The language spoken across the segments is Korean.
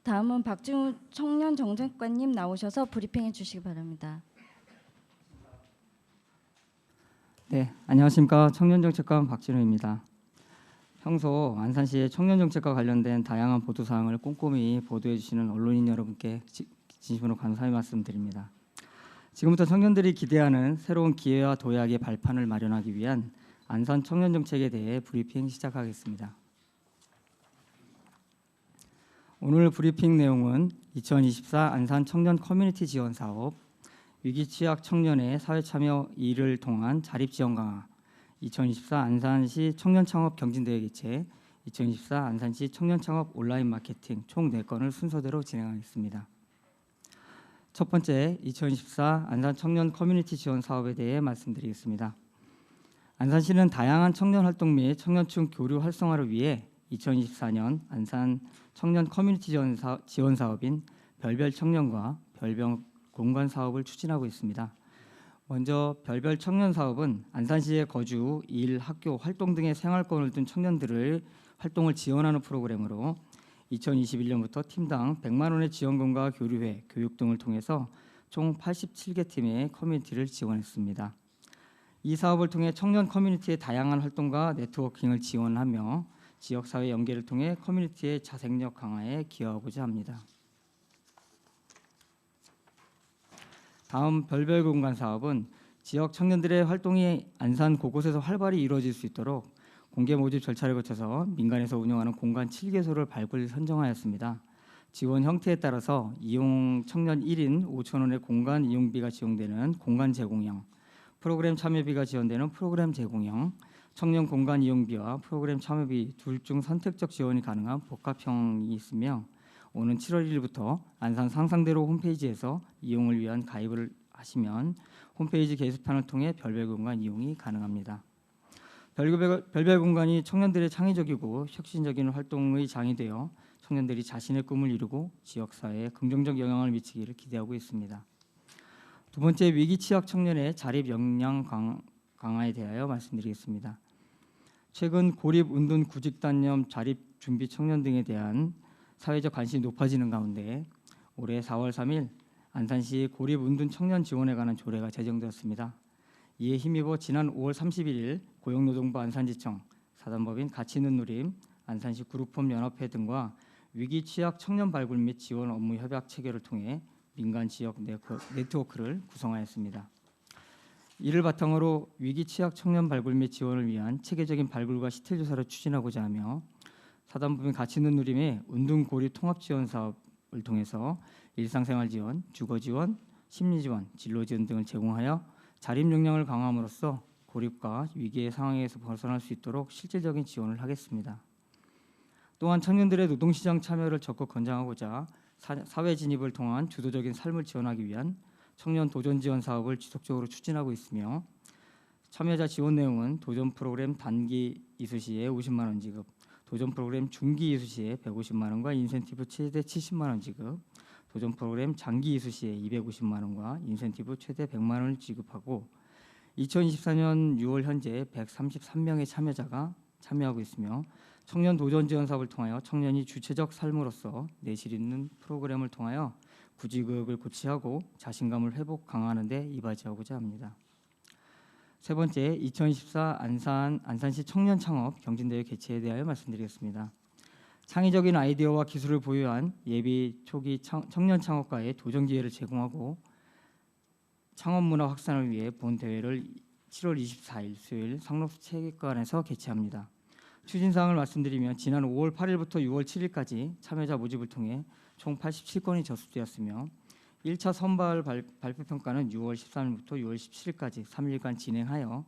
다음은 박지훈 청년정책관님 나오셔서 브리핑해 주시기 바랍니다. 네, 안녕하십니까. 청년정책관 박진우입니다. 평소 안산시의 청년정책과 관련된 다양한 보도사항을 꼼꼼히 보도해 주시는 언론인 여러분께 진심으로 감사의 말씀드립니다. 지금부터 청년들이 기대하는 새로운 기회와 도약의 발판을 마련하기 위한 안산 청년정책에 대해 브리핑 시작하겠습니다. 오늘 브리핑 내용은 2024 안산 청년 커뮤니티 지원 사업, 위기 취약 청년의 사회 참여 2를 통한 자립 지원 강화, 2024 안산시 청년 창업 경진대회 개최, 2024 안산시 청년 창업 온라인 마케팅 총 4건을 순서대로 진행하겠습니다. 첫 번째, 2024 안산 청년 커뮤니티 지원 사업에 대해 말씀드리겠습니다. 안산시는 다양한 청년 활동 및 청년층 교류 활성화를 위해 2024년 안산 청년 커뮤니티 지원 사업인 별별 청년과 별별 공간 사업을 추진하고 있습니다. 먼저 별별 청년 사업은 안산시에 거주, 일, 학교, 활동 등의 생활권을 둔 청년들을 활동을 지원하는 프로그램으로 2021년부터 팀당 100만 원의 지원금과 교류회, 교육 등을 통해서 총 87개 팀의 커뮤니티를 지원했습니다. 이 사업을 통해 청년 커뮤니티의 다양한 활동과 네트워킹을 지원하며 지역사회 연계를 통해 커뮤니티의 자생력 강화에 기여하고자 합니다. 다음 별별 공간 사업은 지역 청년들의 활동이 안산 곳곳에서 활발히 이루어질 수 있도록 공개 모집 절차를 거쳐서 민간에서 운영하는 공간 7개소를 발굴 선정하였습니다. 지원 형태에 따라서 이용 청년 1인 5천 원의 공간 이용비가 지원되는 공간 제공형, 프로그램 참여비가 지원되는 프로그램 제공형, 청년 공간 이용비와 프로그램 참여비 둘 중 선택적 지원이 가능한 복합형이 있으며 오는 7월 1일부터 안산 상상대로 홈페이지에서 이용을 위한 가입을 하시면 홈페이지 게시판을 통해 별별 공간 이용이 가능합니다. 별별 공간이 청년들의 창의적이고 혁신적인 활동의 장이 되어 청년들이 자신의 꿈을 이루고 지역사회에 긍정적 영향을 미치기를 기대하고 있습니다. 두 번째, 위기 취약 청년의 자립 역량 강화에 대하여 말씀드리겠습니다. 최근 고립, 은둔, 구직단념, 자립 준비 청년 등에 대한 사회적 관심이 높아지는 가운데 올해 4월 3일 안산시 고립, 은둔 청년 지원에 관한 조례가 제정되었습니다. 이에 힘입어 지난 5월 31일 고용노동부 안산지청, 사단법인 가치 있는 누림, 안산시 그룹홈 연합회 등과 위기 취약 청년 발굴 및 지원 업무 협약 체결을 통해 민간 지역 네트워크를 구성하였습니다. 이를 바탕으로 위기 취약 청년 발굴 및 지원을 위한 체계적인 발굴과 시태 조사를 추진하고자 하며 사단법인 가치 있는 누림의 은둔 고립 통합 지원 사업을 통해서 일상생활 지원, 주거 지원, 심리 지원, 진로 지원 등을 제공하여 자립 역량을 강화함으로써 고립과 위기의 상황에서 벗어날 수 있도록 실질적인 지원을 하겠습니다. 또한 청년들의 노동시장 참여를 적극 권장하고자 사회 진입을 통한 주도적인 삶을 지원하기 위한 청년 도전 지원 사업을 지속적으로 추진하고 있으며 참여자 지원 내용은 도전 프로그램 단기 이수시에 50만 원 지급, 도전 프로그램 중기 이수시에 150만 원과 인센티브 최대 70만 원 지급, 도전 프로그램 장기 이수시에 250만 원과 인센티브 최대 100만 원을 지급하고 2024년 6월 현재 133명의 참여자가 참여하고 있으며 청년 도전 지원 사업을 통하여 청년이 주체적 삶으로서 내실 있는 프로그램을 통하여 구직의욕을 고취하고 자신감을 회복 강화하는 데 이바지하고자 합니다. 세 번째, 2024 안산시 청년 창업 경진대회 개최에 대하여 말씀드리겠습니다. 창의적인 아이디어와 기술을 보유한 예비 초기 청년 창업가의 도전 기회를 제공하고 창업 문화 확산을 위해 본 대회를 7월 24일 수요일 상록수 체육관에서 개최합니다. 추진사항을 말씀드리면 지난 5월 8일부터 6월 7일까지 참여자 모집을 통해 총 87건이 접수되었으며 1차 선발 발표평가는 6월 13일부터 6월 17일까지 3일간 진행하여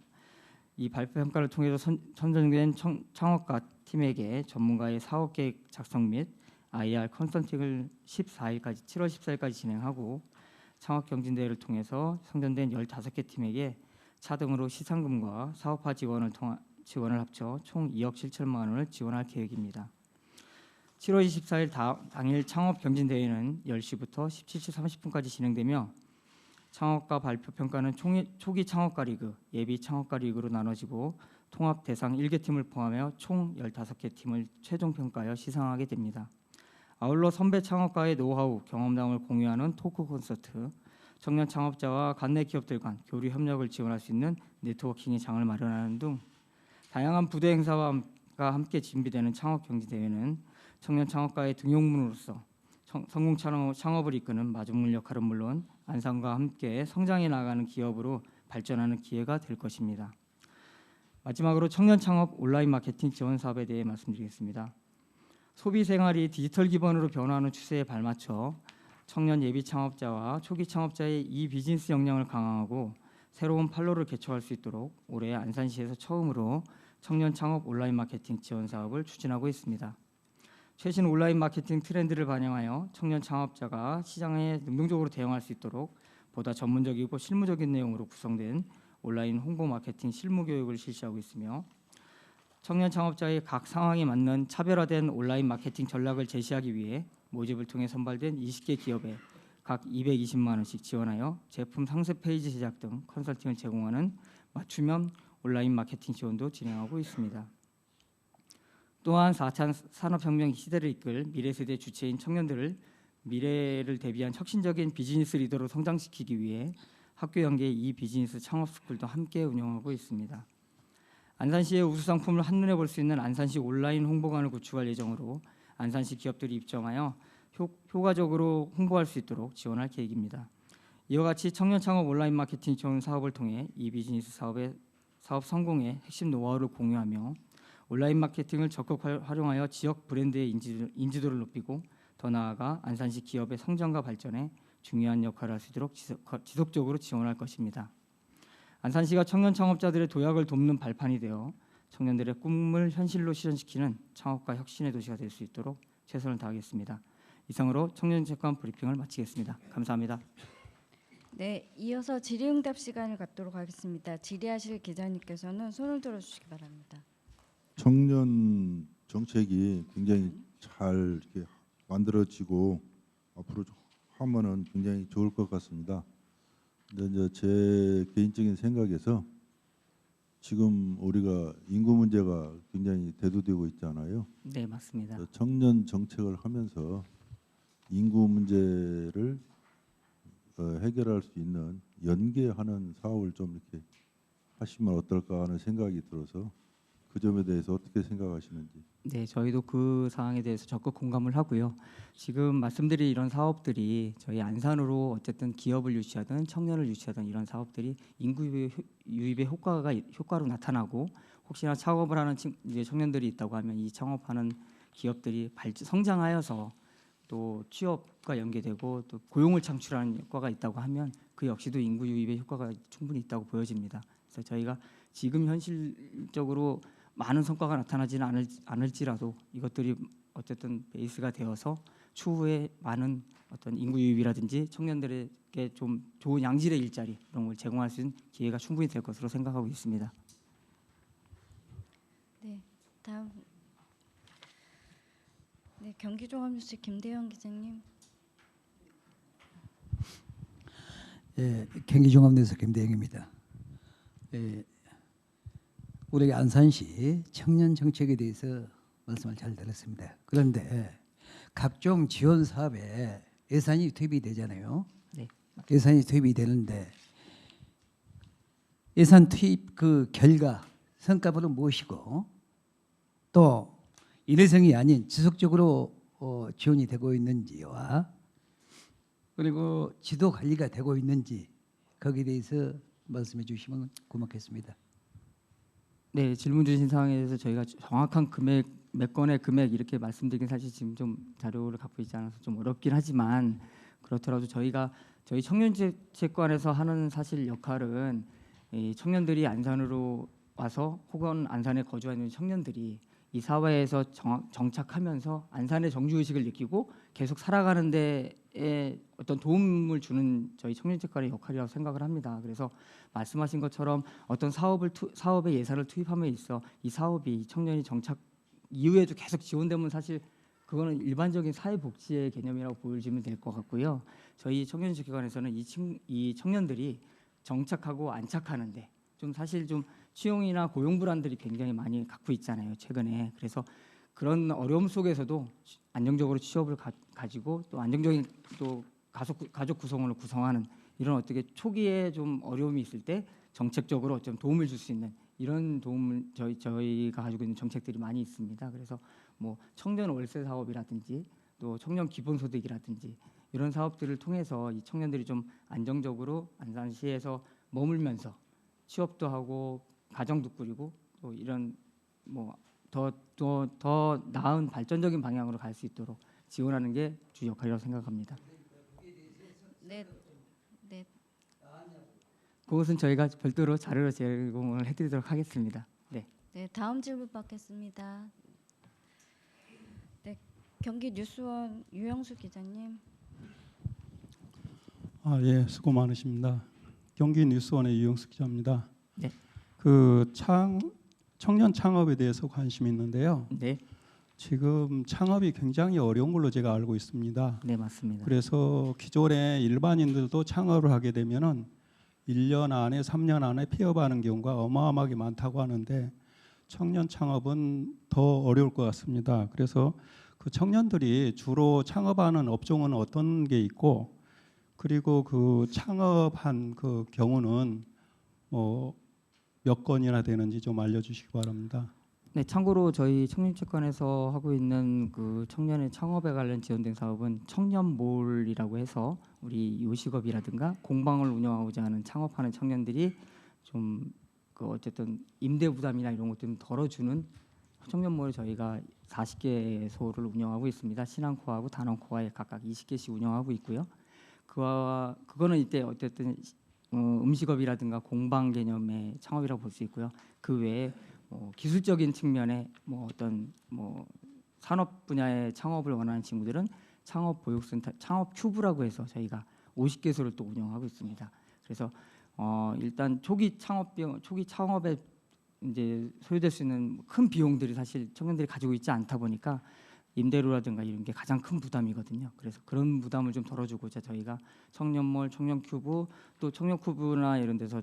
이 발표평가를 통해서 선정된 창업가 팀에게 전문가의 사업계획 작성 및 IR 컨설팅을 14일까지 7월 14일까지 진행하고 창업경진대회를 통해서 선정된 15개 팀에게 차등으로 시상금과 사업화 지원을 합쳐 총 2억 7천만 원을 지원할 계획입니다. 7월 24일 당일 창업경진대회는 10시부터 17시 30분까지 진행되며 창업가 발표평가는 초기 창업가 리그, 예비 창업가 리그로 나눠지고 통합 대상 1개 팀을 포함하여 총 15개 팀을 최종 평가하여 시상하게 됩니다. 아울러 선배 창업가의 노하우, 경험담을 공유하는 토크 콘서트, 청년 창업자와 관내 기업들 간 교류 협력을 지원할 수 있는 네트워킹의 장을 마련하는 등 다양한 부대 행사와 함께 준비되는 창업 경제 대회는 청년 창업가의 등용문으로서 성공 창업을 이끄는 마중물 역할은 물론 안산과 함께 성장해 나가는 기업으로 발전하는 기회가 될 것입니다. 마지막으로 청년 창업 온라인 마케팅 지원 사업에 대해 말씀드리겠습니다. 소비 생활이 디지털 기반으로 변화하는 추세에 발맞춰 청년 예비 창업자와 초기 창업자의 이 비즈니스 역량을 강화하고 새로운 판로를 개척할 수 있도록 올해 안산시에서 처음으로 청년 창업 온라인 마케팅 지원 사업을 추진하고 있습니다. 최신 온라인 마케팅 트렌드를 반영하여 청년 창업자가 시장에 능동적으로 대응할 수 있도록 보다 전문적이고 실무적인 내용으로 구성된 온라인 홍보 마케팅 실무 교육을 실시하고 있으며 청년 창업자의 각 상황에 맞는 차별화된 온라인 마케팅 전략을 제시하기 위해 모집을 통해 선발된 20개 기업에 각 220만 원씩 지원하여 제품 상세 페이지 제작 등 컨설팅을 제공하는 맞춤형 온라인 마케팅 지원도 진행하고 있습니다. 또한 4차 산업혁명 시대를 이끌 미래세대 주체인 청년들을 미래를 대비한 혁신적인 비즈니스 리더로 성장시키기 위해 학교 연계의 이 비즈니스 창업 스쿨도 함께 운영하고 있습니다. 안산시의 우수 상품을 한눈에 볼 수 있는 안산시 온라인 홍보관을 구축할 예정으로 안산시 기업들이 입점하여 효과적으로 홍보할 수 있도록 지원할 계획입니다. 이와 같이 청년 창업 온라인 마케팅 지원 사업을 통해 이 비즈니스 사업 성공의 핵심 노하우를 공유하며 온라인 마케팅을 적극 활용하여 지역 브랜드의 인지도를 높이고 더 나아가 안산시 기업의 성장과 발전에 중요한 역할을 할 수 있도록 지속적으로 지원할 것입니다. 안산시가 청년 창업자들의 도약을 돕는 발판이 되어 청년들의 꿈을 현실로 실현시키는 창업과 혁신의 도시가 될 수 있도록 최선을 다하겠습니다. 이상으로 청년정책관 브리핑을 마치겠습니다. 감사합니다. 네, 이어서 질의응답 시간을 갖도록 하겠습니다. 질의하실 기자님께서는 손을 들어주시기 바랍니다. 청년 정책이 굉장히 잘 이렇게 만들어지고 앞으로 하면은 굉장히 좋을 것 같습니다. 근데 이제 제 개인적인 생각에서 지금 우리가 인구 문제가 굉장히 대두되고 있잖아요. 네, 맞습니다. 청년 정책을 하면서 인구 문제를 해결할 수 있는 연계하는 사업을 좀 이렇게 하시면 어떨까 하는 생각이 들어서 그 점에 대해서 어떻게 생각하시는지. 네, 저희도 그 사항에 대해서 적극 공감을 하고요. 지금 말씀드린 이런 사업들이 저희 안산으로 어쨌든 기업을 유치하든 청년을 유치하든 이런 사업들이 인구 유입의 효과로 나타나고 혹시나 창업을 하는 이제 청년들이 있다고 하면 이 창업하는 기업들이 성장하여서 또 취업과 연계되고 또 고용을 창출하는 효과가 있다고 하면 그 역시도 인구 유입의 효과가 충분히 있다고 보여집니다. 그래서 저희가 지금 현실적으로 많은 성과가 나타나지는 않을지라도 이것들이 어쨌든 베이스가 되어서 추후에 많은 어떤 인구 유입이라든지 청년들에게 좀 좋은 양질의 일자리 이런 걸 제공할 수 있는 기회가 충분히 될 것으로 생각하고 있습니다. 네, 다음 경기종합뉴스 김대현 기자님. 예, 경기종합뉴스 김대영입니다. 예, 우리 안산시 청년 정책에 대해서 말씀을 잘 들었습니다. 그런데 각종 지원 사업에 예산이 투입이 되잖아요. 네. 예산이 투입이 되는데 예산 투입 그 결과 성과는 무엇이고 또 일회성이 아닌 지속적으로 지원이 되고 있는지와 그리고 지도 관리가 되고 있는지 거기에 대해서 말씀해 주시면 고맙겠습니다. 네, 질문 주신 사항에 대해서 저희가 정확한 금액 몇 건의 금액 이렇게 말씀드리긴 사실 지금 좀 자료를 갖고 있지 않아서 좀 어렵긴 하지만 그렇더라도 저희 청년재관에서 하는 사실 역할은 이 청년들이 안산으로 와서 혹은 안산에 거주하는 청년들이 이 사회에서 정착하면서 안산의 정주의식을 느끼고 계속 살아가는 데에 어떤 도움을 주는 저희 청년재관의 역할이라고 생각을 합니다. 그래서 말씀하신 것처럼 어떤 사업에 예산을 투입함에 있어 이 사업이 청년이 정착 이후에도 계속 지원되면 사실 그거는 일반적인 사회복지의 개념이라고 보여지면 될 것 같고요. 저희 청년재관에서는 이 청년들이 정착하고 안착하는데 좀 사실 좀 취용이나 고용 불안들이 굉장히 많이 갖고 있잖아요, 최근에. 그래서 그런 어려움 속에서도 안정적으로 취업을 가지고 또 안정적인 또 가족 구성원을 구성하는 이런 어떻게 초기에 좀 어려움이 있을 때 정책적으로 좀 도움을 줄 수 있는 이런 도움을 저희가 가지고 있는 정책들이 많이 있습니다. 그래서 뭐 청년 월세 사업이라든지 또 청년 기본소득이라든지 이런 사업들을 통해서 이 청년들이 좀 안정적으로 안산시에서 머물면서 취업도 하고 가정도 꾸리고 또 이런 뭐 더 나은 발전적인 방향으로 갈 수 있도록 지원하는 게 주 역할이라고 생각합니다. 네, 네, 그것은 저희가 별도로 자료로 제공을 해드리도록 하겠습니다. 네. 네, 다음 질문 받겠습니다. 네, 경기 뉴스원 유영수 기자님. 예, 수고 많으십니다. 경기 뉴스원의 유영수 기자입니다. 네. 청년 창업에 대해서 관심이 있는데요. 네. 지금 창업이 굉장히 어려운 걸로 제가 알고 있습니다. 네, 맞습니다. 그래서 기존에 일반인들도 창업을 하게 되면은 1년 안에 3년 안에 폐업하는 경우가 어마어마하게 많다고 하는데 청년 창업은 더 어려울 것 같습니다. 그래서 그 청년들이 주로 창업하는 업종은 어떤 게 있고 그리고 그 창업한 그 경우는 뭐 몇 건이나 되는지 좀 알려주시기 바랍니다. 네, 참고로 저희 청년채권에서 하고 있는 그 청년의 창업에 관련 지원된 사업은 청년몰이라고 해서 우리 요식업이라든가 공방을 운영하고자 하는 창업하는 청년들이 좀 그 어쨌든 임대 부담이나 이런 것 좀 덜어주는 청년몰을 저희가 40개소를 운영하고 있습니다. 신안코하고 단원코아에 각각 20개씩 운영하고 있고요. 그거는 이때 어쨌든 음식업이라든가 공방 개념의 창업이라고 볼 수 있고요. 그 외에 기술적인 측면의 뭐 어떤 뭐 산업 분야의 창업을 원하는 친구들은 창업 보육센터, 창업 큐브라고 해서 저희가 50개소를 또 운영하고 있습니다. 그래서 일단 초기 창업에 이제 소요될 수 있는 큰 비용들이 사실 청년들이 가지고 있지 않다 보니까 임대료라든가 이런 게 가장 큰 부담이거든요. 그래서 그런 부담을 좀 덜어주고자 저희가 청년몰, 청년큐브 또 청년큐브나 이런 데서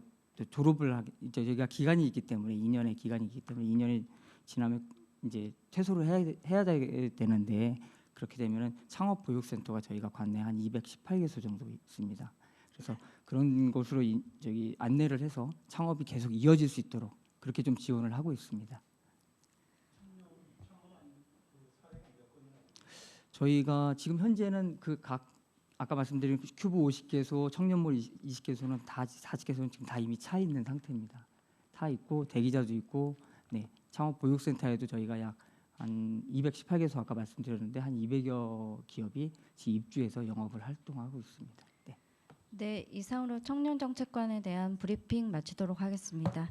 졸업을 하게 이제 저희가 기간이 있기 때문에 2년의 기간이 있기 때문에 2년이 지나면 이제 퇴소를 해야 되는데 그렇게 되면은 창업 보육센터가 저희가 관내 한 218개소 정도 있습니다. 그래서 그런 곳으로 저기 안내를 해서 창업이 계속 이어질 수 있도록 그렇게 좀 지원을 하고 있습니다. 저희가 지금 현재는 아까 말씀드린 큐브 50개소, 청년몰 20개소는 다 40개소는 지금 다 이미 차 있는 상태입니다. 타 있고 대기자도 있고, 네, 창업 보육센터에도 저희가 약 한 218개소 아까 말씀드렸는데 한 200여 기업이 지금 입주해서 영업을 활동하고 있습니다. 네. 네, 이상으로 청년 정책관에 대한 브리핑 마치도록 하겠습니다.